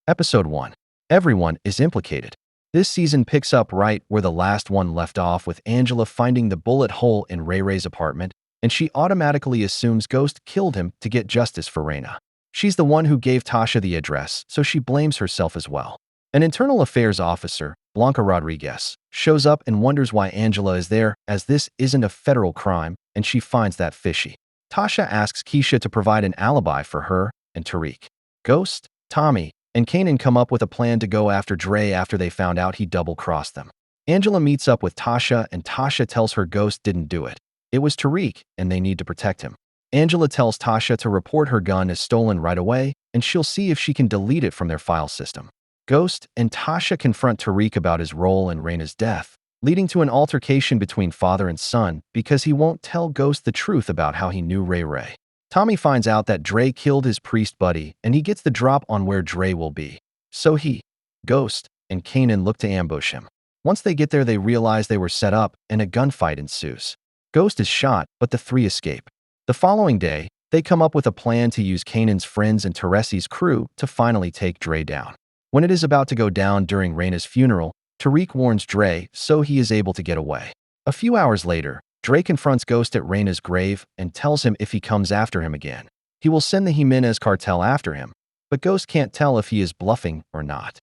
Episode 1. Everyone is implicated. This season picks up right where the last one left off, with Angela finding the bullet hole in Ray Ray's apartment, and she automatically assumes Ghost killed him to get justice for Raina. She's the one who gave Tasha the address, so she blames herself as well. An internal affairs officer, Blanca Rodriguez, shows up and wonders why Angela is there, as this isn't a federal crime, and she finds that fishy. Tasha asks Keisha to provide an alibi for her and Tariq. Ghost, Tommy, and Kanan come up with a plan to go after Dre after they found out he double-crossed them. Angela meets up with Tasha, and Tasha tells her Ghost didn't do it. It was Tariq, and they need to protect him. Angela tells Tasha to report her gun as stolen right away, and she'll see if she can delete it from their file system. Ghost and Tasha confront Tariq about his role in Raina's death, leading to an altercation between father and son because he won't tell Ghost the truth about how he knew Ray Ray. Tommy finds out that Dre killed his priest buddy, and he gets the drop on where Dre will be. So he, Ghost, and Kanan look to ambush him. Once they get there, they realize they were set up, and a gunfight ensues. Ghost is shot, but the three escape. The following day, they come up with a plan to use Kanan's friends and Teresi's crew to finally take Dre down. When it is about to go down during Raina's funeral, Tariq warns Dre, so he is able to get away. A few hours later, Dre confronts Ghost at Raina's grave and tells him if he comes after him again, he will send the Jimenez cartel after him, but Ghost can't tell if he is bluffing or not.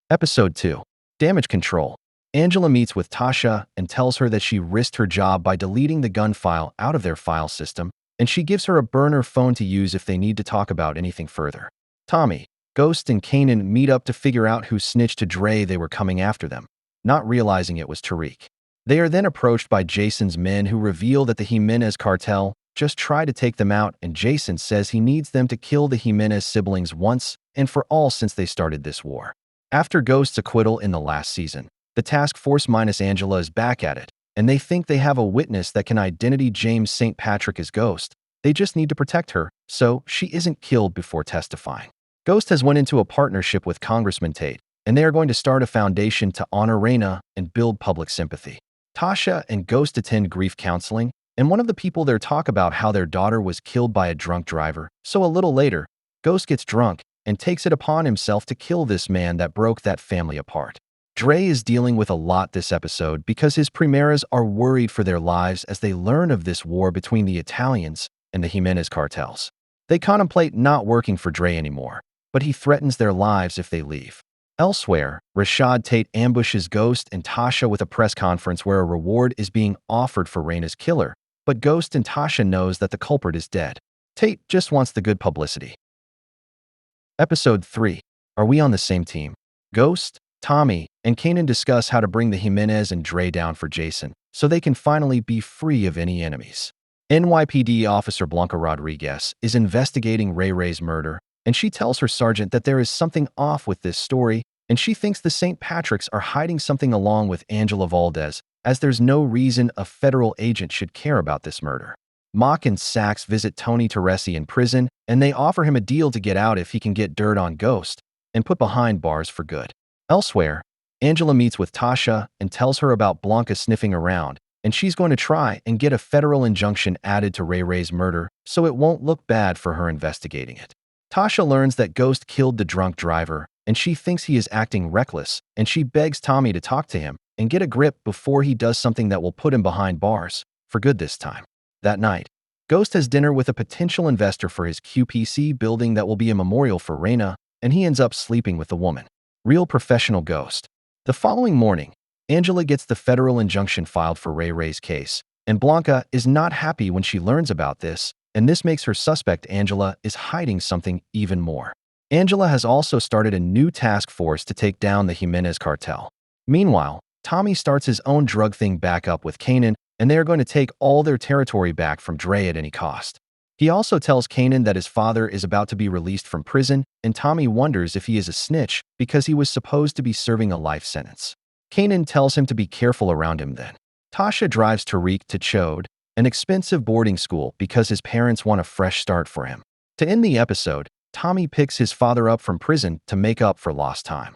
Episode 2. Damage Control. Angela meets with Tasha and tells her that she risked her job by deleting the gun file out of their file system, and she gives her a burner phone to use if they need to talk about anything further. Tommy, Ghost, and Kanan meet up to figure out who snitched to Dre they were coming after them, not realizing it was Tariq. They are then approached by Jason's men, who reveal that the Jimenez cartel just tried to take them out, and Jason says he needs them to kill the Jimenez siblings once and for all since they started this war. After Ghost's acquittal in the last season, the task force minus Angela is back at it, and they think they have a witness that can identify James St. Patrick as Ghost. They just need to protect her, so she isn't killed before testifying. Ghost has went into a partnership with Congressman Tate, and they are going to start a foundation to honor Raina and build public sympathy. Tasha and Ghost attend grief counseling, and one of the people there talk about how their daughter was killed by a drunk driver. So a little later, Ghost gets drunk and takes it upon himself to kill this man that broke that family apart. Dre is dealing with a lot this episode because his Primeras are worried for their lives as they learn of this war between the Italians and the Jimenez cartels. They contemplate not working for Dre anymore, but he threatens their lives if they leave. Elsewhere, Rashad Tate ambushes Ghost and Tasha with a press conference where a reward is being offered for Raina's killer, but Ghost and Tasha knows that the culprit is dead. Tate just wants the good publicity. Episode 3. Are we on the same team? Ghost, Tommy, and Kanan discuss how to bring the Jimenez and Dre down for Jason, so they can finally be free of any enemies. NYPD officer Blanca Rodriguez is investigating Ray Ray's murder, and she tells her sergeant that there is something off with this story, and she thinks the St. Patricks are hiding something along with Angela Valdez, as there's no reason a federal agent should care about this murder. Mock and Sachs visit Tony Teresi in prison, and they offer him a deal to get out if he can get dirt on Ghost and put behind bars for good. Elsewhere, Angela meets with Tasha and tells her about Blanca sniffing around, and she's going to try and get a federal injunction added to Ray Ray's murder so it won't look bad for her investigating it. Tasha learns that Ghost killed the drunk driver, and she thinks he is acting reckless, and she begs Tommy to talk to him and get a grip before he does something that will put him behind bars, for good this time. That night, Ghost has dinner with a potential investor for his QPC building that will be a memorial for Raina, and he ends up sleeping with the woman. Real professional Ghost. The following morning, Angela gets the federal injunction filed for Ray Ray's case, and Blanca is not happy when she learns about this, and this makes her suspect Angela is hiding something even more. Angela has also started a new task force to take down the Jimenez cartel. Meanwhile, Tommy starts his own drug thing back up with Kanan, and they are going to take all their territory back from Dre at any cost. He also tells Kanan that his father is about to be released from prison, and Tommy wonders if he is a snitch because he was supposed to be serving a life sentence. Kanan tells him to be careful around him then. Tasha drives Tariq to Chode, an expensive boarding school, because his parents want a fresh start for him. To end the episode, Tommy picks his father up from prison to make up for lost time.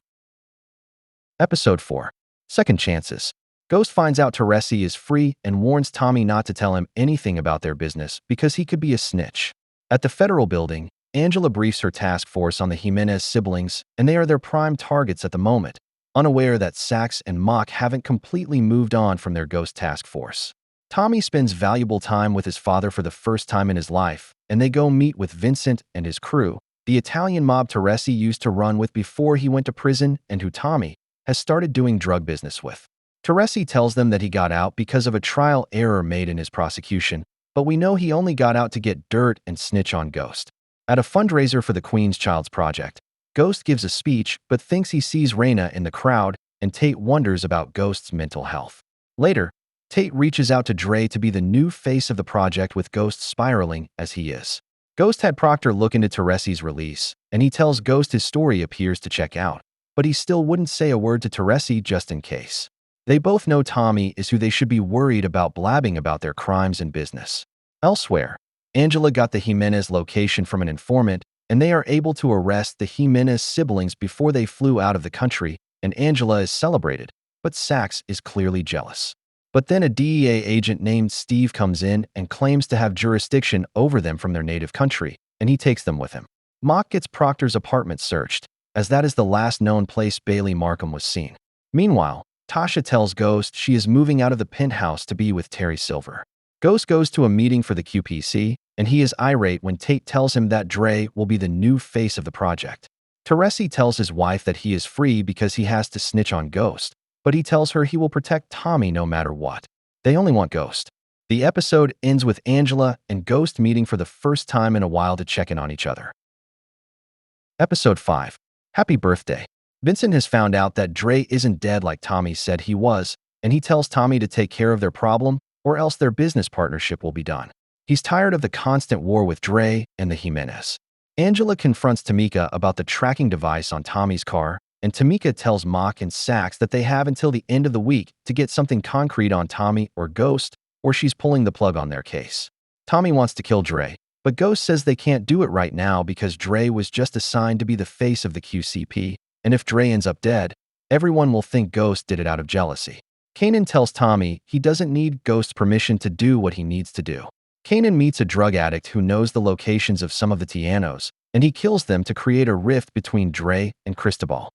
Episode 4. Second Chances. Ghost finds out Teresi is free and warns Tommy not to tell him anything about their business because he could be a snitch. At the federal building, Angela briefs her task force on the Jimenez siblings, and they are their prime targets at the moment, unaware that Sax and Mock haven't completely moved on from their ghost task force. Tommy spends valuable time with his father for the first time in his life, and they go meet with Vincent and his crew, the Italian mob Teresi used to run with before he went to prison and who Tommy has started doing drug business with. Teresi tells them that he got out because of a trial error made in his prosecution, but we know he only got out to get dirt and snitch on Ghost. At a fundraiser for the Queen's Child's Project, Ghost gives a speech but thinks he sees Raina in the crowd, and Tate wonders about Ghost's mental health. Later, Tate reaches out to Dre to be the new face of the project with Ghost spiraling as he is. Ghost had Proctor look into Teresi's release, and he tells Ghost his story appears to check out, but he still wouldn't say a word to Teresi just in case. They both know Tommy is who they should be worried about blabbing about their crimes and business. Elsewhere, Angela got the Jimenez location from an informant, and they are able to arrest the Jimenez siblings before they flew out of the country, and Angela is celebrated, but Sax is clearly jealous. But then a DEA agent named Steve comes in and claims to have jurisdiction over them from their native country, and he takes them with him. Mock gets Proctor's apartment searched, as that is the last known place Bailey Markham was seen. Meanwhile, Tasha tells Ghost she is moving out of the penthouse to be with Terry Silver. Ghost goes to a meeting for the QPC, and he is irate when Tate tells him that Dre will be the new face of the project. Teresi tells his wife that he is free because he has to snitch on Ghost, but he tells her he will protect Tommy no matter what. They only want Ghost. The episode ends with Angela and Ghost meeting for the first time in a while to check in on each other. Episode 5. Happy Birthday. Vincent has found out that Dre isn't dead like Tommy said he was, and he tells Tommy to take care of their problem, or else their business partnership will be done. He's tired of the constant war with Dre and the Jimenez. Angela confronts Tamika about the tracking device on Tommy's car, and Tamika tells Mock and Sax that they have until the end of the week to get something concrete on Tommy or Ghost, or she's pulling the plug on their case. Tommy wants to kill Dre, but Ghost says they can't do it right now because Dre was just assigned to be the face of the QCP, and if Dre ends up dead, everyone will think Ghost did it out of jealousy. Kanan tells Tommy he doesn't need Ghost's permission to do what he needs to do. Kanan meets a drug addict who knows the locations of some of the Tianos, and he kills them to create a rift between Dre and Cristobal.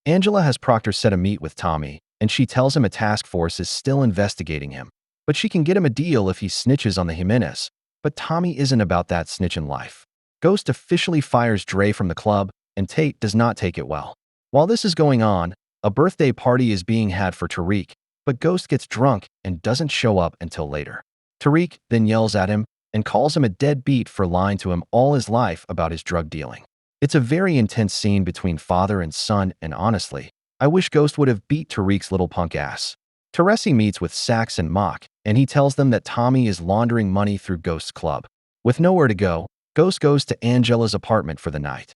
Angela has Proctor set a meet with Tommy, and she tells him a task force is still investigating him, but she can get him a deal if he snitches on the Jimenez. But Tommy isn't about that snitching life. Ghost officially fires Dre from the club, and Tate does not take it well. While this is going on, a birthday party is being had for Tariq, but Ghost gets drunk and doesn't show up until later. Tariq then yells at him and calls him a deadbeat for lying to him all his life about his drug dealing. It's a very intense scene between father and son, and honestly, I wish Ghost would have beat Tariq's little punk ass. Teresi meets with Sax and Mock, and he tells them that Tommy is laundering money through Ghost's club. With nowhere to go, Ghost goes to Angela's apartment for the night.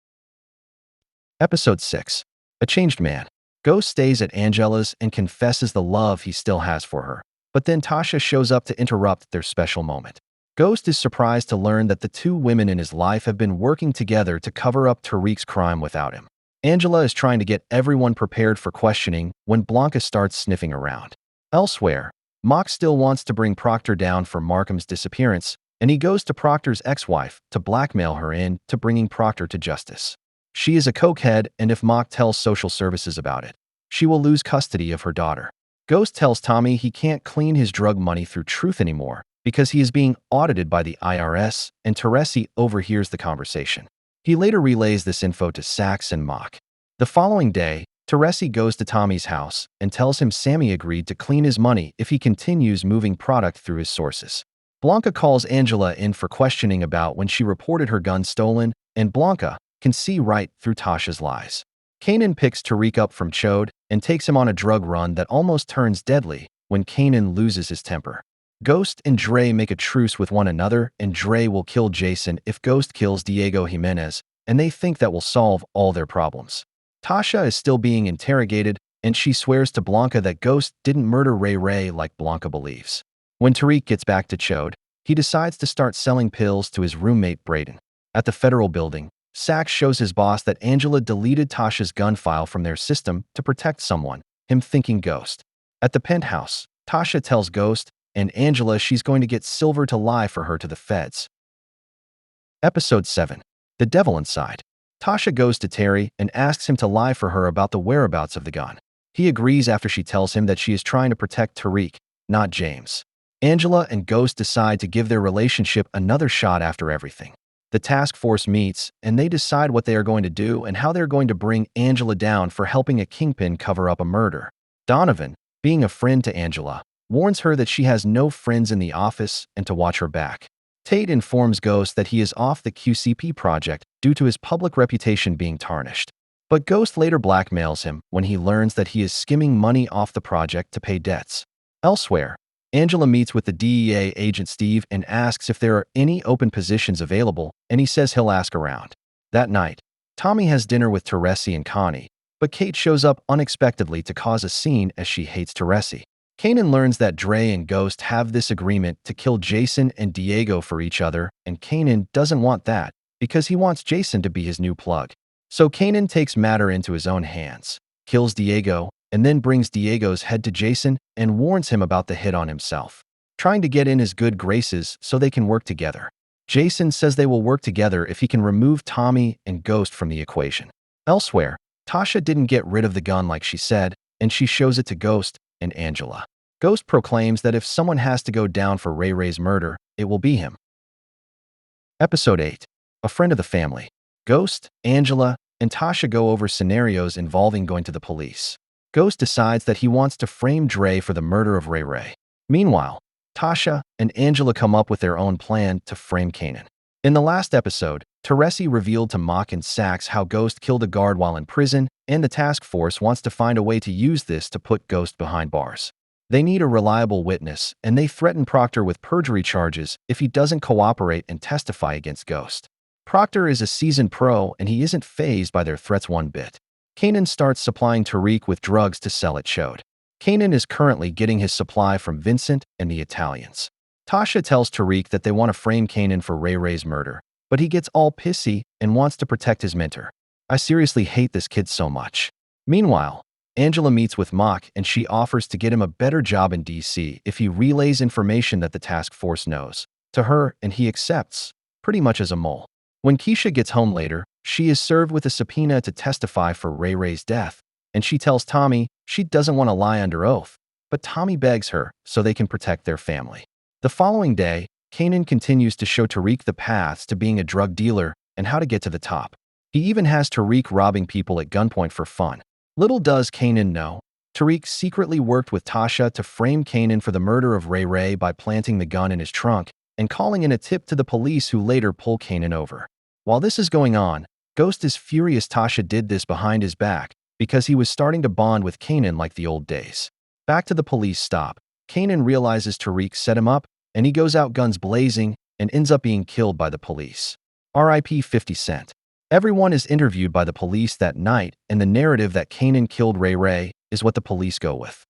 Episode 6. A Changed Man. Ghost stays at Angela's and confesses the love he still has for her, but then Tasha shows up to interrupt their special moment. Ghost is surprised to learn that the two women in his life have been working together to cover up Tariq's crime without him. Angela is trying to get everyone prepared for questioning when Blanca starts sniffing around. Elsewhere, Mock still wants to bring Proctor down for Markham's disappearance, and he goes to Proctor's ex-wife to blackmail her into bringing Proctor to justice. She is a cokehead, and if Mock tells social services about it, she will lose custody of her daughter. Ghost tells Tommy he can't clean his drug money through Truth anymore because he is being audited by the IRS, and Teresi overhears the conversation. He later relays this info to Sax and Mock. The following day, Teresi goes to Tommy's house and tells him Sammy agreed to clean his money if he continues moving product through his sources. Blanca calls Angela in for questioning about when she reported her gun stolen, and Blanca can see right through Tasha's lies. Kanan picks Tariq up from Chode and takes him on a drug run that almost turns deadly when Kanan loses his temper. Ghost and Dre make a truce with one another, and Dre will kill Jason if Ghost kills Diego Jimenez, and they think that will solve all their problems. Tasha is still being interrogated, and she swears to Blanca that Ghost didn't murder Ray like Blanca believes. When Tariq gets back to Chode, he decides to start selling pills to his roommate Braden. At the federal building, Sax shows his boss that Angela deleted Tasha's gun file from their system to protect someone, him thinking Ghost. At the penthouse, Tasha tells Ghost and Angela she's going to get Silver to lie for her to the feds. Episode 7. The devil inside. Tasha goes to Terry and asks him to lie for her about the whereabouts of the gun. He agrees after she tells him that she is trying to protect Tariq, not James. Angela and Ghost decide to give their relationship another shot after everything. The task force meets, and they decide what they are going to do and how they're going to bring Angela down for helping a Kingpin cover up a murder. Donovan, being a friend to Angela, warns her that she has no friends in the office and to watch her back. Tate informs Ghost that he is off the QCP project due to his public reputation being tarnished. But Ghost later blackmails him when he learns that he is skimming money off the project to pay debts. Elsewhere, Angela meets with the DEA agent Steve and asks if there are any open positions available, and he says he'll ask around. That night, Tommy has dinner with Teresi and Connie, but Kate shows up unexpectedly to cause a scene as she hates Teresi. Kanan learns that Dre and Ghost have this agreement to kill Jason and Diego for each other, and Kanan doesn't want that because he wants Jason to be his new plug. So Kanan takes matter into his own hands, kills Diego, and then brings Diego's head to Jason and warns him about the hit on himself, trying to get in his good graces so they can work together. Jason says they will work together if he can remove Tommy and Ghost from the equation. Elsewhere, Tasha didn't get rid of the gun like she said, and she shows it to Ghost and Angela. Ghost proclaims that if someone has to go down for Ray Ray's murder, it will be him. Episode 8. A friend of the family. Ghost, Angela, and Tasha go over scenarios involving going to the police. Ghost decides that he wants to frame Dre for the murder of Ray Ray. Meanwhile, Tasha and Angela come up with their own plan to frame Kanan. In the last episode, Teresi revealed to Mock and Sax how Ghost killed a guard while in prison, and the task force wants to find a way to use this to put Ghost behind bars. They need a reliable witness, and they threaten Proctor with perjury charges if he doesn't cooperate and testify against Ghost. Proctor is a seasoned pro, and he isn't fazed by their threats one bit. Kanan starts supplying Tariq with drugs to sell at Chode. Kanan is currently getting his supply from Vincent and the Italians. Tasha tells Tariq that they want to frame Kanan for Ray Ray's murder, but he gets all pissy and wants to protect his mentor. I seriously hate this kid so much. Meanwhile, Angela meets with Mock and she offers to get him a better job in DC if he relays information that the task force knows to her, and he accepts, pretty much as a mole. When Keisha gets home later, she is served with a subpoena to testify for Ray Ray's death, and she tells Tommy she doesn't want to lie under oath, but Tommy begs her so they can protect their family. The following day, Kanan continues to show Tariq the paths to being a drug dealer and how to get to the top. He even has Tariq robbing people at gunpoint for fun. Little does Kanan know, Tariq secretly worked with Tasha to frame Kanan for the murder of Ray Ray by planting the gun in his trunk and calling in a tip to the police who later pull Kanan over. While this is going on, Ghost is furious Tasha did this behind his back because he was starting to bond with Kanan like the old days. Back to the police stop, Kanan realizes Tariq set him up, and he goes out guns blazing and ends up being killed by the police. R.I.P. 50 Cent. Everyone is interviewed by the police that night, and the narrative that Kanan killed Ray Ray is what the police go with.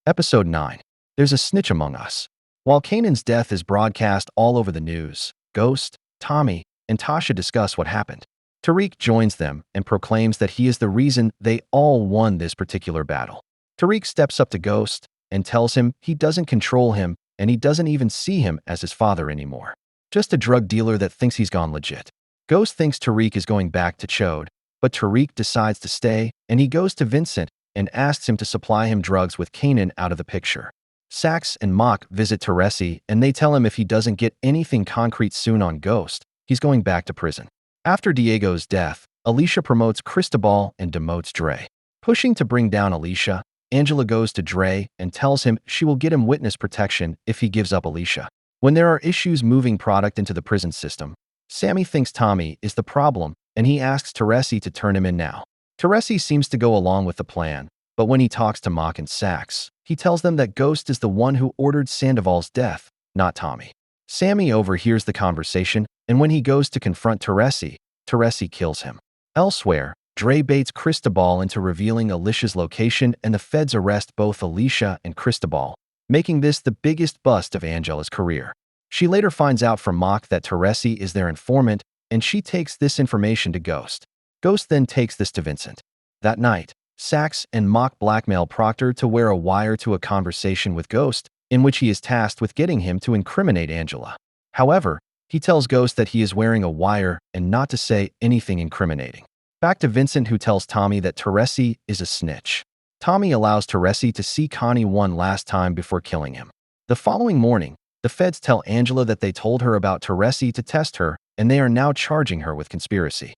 Episode 9. There's a snitch among us. While Kanan's death is broadcast all over the news, Ghost, Tommy, and Tasha discuss what happened. Tariq joins them and proclaims that he is the reason they all won this particular battle. Tariq steps up to Ghost and tells him he doesn't control him and he doesn't even see him as his father anymore. Just a drug dealer that thinks he's gone legit. Ghost thinks Tariq is going back to Chode, but Tariq decides to stay, and he goes to Vincent and asks him to supply him drugs with Kanan out of the picture. Sax and Mock visit Teresi, and they tell him if he doesn't get anything concrete soon on Ghost, he's going back to prison. After Diego's death, Alicia promotes Cristobal and demotes Dre. Pushing to bring down Alicia, Angela goes to Dre and tells him she will get him witness protection if he gives up Alicia. When there are issues moving product into the prison system, Sammy thinks Tommy is the problem, and he asks Teresi to turn him in now. Teresi seems to go along with the plan, but when he talks to Mock and Sax, he tells them that Ghost is the one who ordered Sandoval's death, not Tommy. Sammy overhears the conversation, and when he goes to confront Teresi, Teresi kills him. Elsewhere, Dre baits Cristobal into revealing Alicia's location, and the feds arrest both Alicia and Cristobal, making this the biggest bust of Angela's career. She later finds out from Mock that Teresi is their informant, and she takes this information to Ghost. Ghost then takes this to Vincent. That night, Sax and Mock blackmail Proctor to wear a wire to a conversation with Ghost, in which he is tasked with getting him to incriminate Angela. However, He tells Ghost that he is wearing a wire and not to say anything incriminating. Back to Vincent, who tells Tommy that Teresi is a snitch. Tommy allows Teresi to see Connie one last time before killing him. The following morning, the feds tell Angela that they told her about Teresi to test her, and they are now charging her with conspiracy.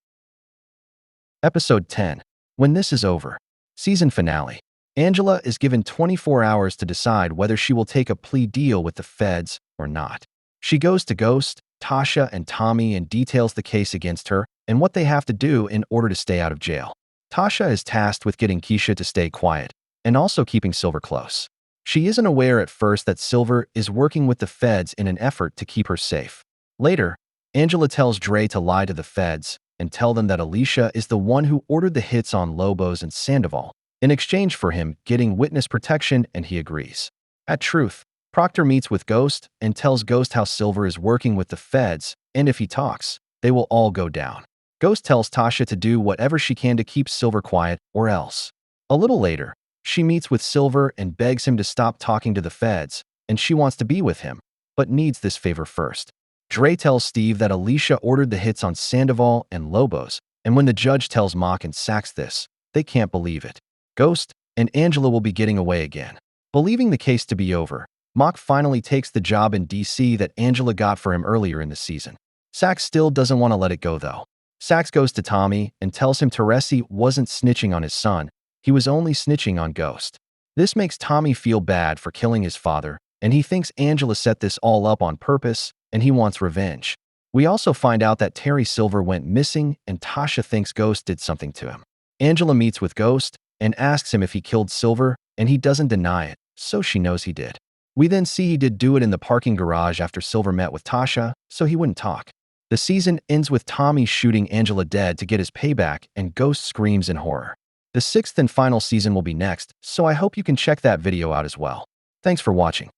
Episode 10. When this is over. Season finale. Angela is given 24 hours to decide whether she will take a plea deal with the feds or not. She goes to Ghost, Tasha, and Tommy and details the case against her and what they have to do in order to stay out of jail. Tasha is tasked with getting Keisha to stay quiet and also keeping Silver close. She isn't aware at first that Silver is working with the feds in an effort to keep her safe. Later, Angela tells Dre to lie to the feds and tell them that Alicia is the one who ordered the hits on Lobos and Sandoval, in exchange for him getting witness protection, and he agrees. At Truth, Proctor meets with Ghost and tells Ghost how Silver is working with the feds, and if he talks, they will all go down. Ghost tells Tasha to do whatever she can to keep Silver quiet, or else. A little later, she meets with Silver and begs him to stop talking to the feds, and she wants to be with him, but needs this favor first. Dre tells Steve that Alicia ordered the hits on Sandoval and Lobos, and when the judge tells Mock and Sax this, they can't believe it. Ghost and Angela will be getting away again. Believing the case to be over, Mock finally takes the job in DC that Angela got for him earlier in the season. Sax still doesn't want to let it go though. Sax goes to Tommy and tells him Teresi wasn't snitching on his son, he was only snitching on Ghost. This makes Tommy feel bad for killing his father, and he thinks Angela set this all up on purpose, and he wants revenge. We also find out that Terry Silver went missing and Tasha thinks Ghost did something to him. Angela meets with Ghost and asks him if he killed Silver, and he doesn't deny it, so she knows he did. We then see he did do it in the parking garage after Silver met with Tasha, so he wouldn't talk. The season ends with Tommy shooting Angela dead to get his payback, and Ghost screams in horror. The 6th and final season will be next, so I hope you can check that video out as well. Thanks for watching.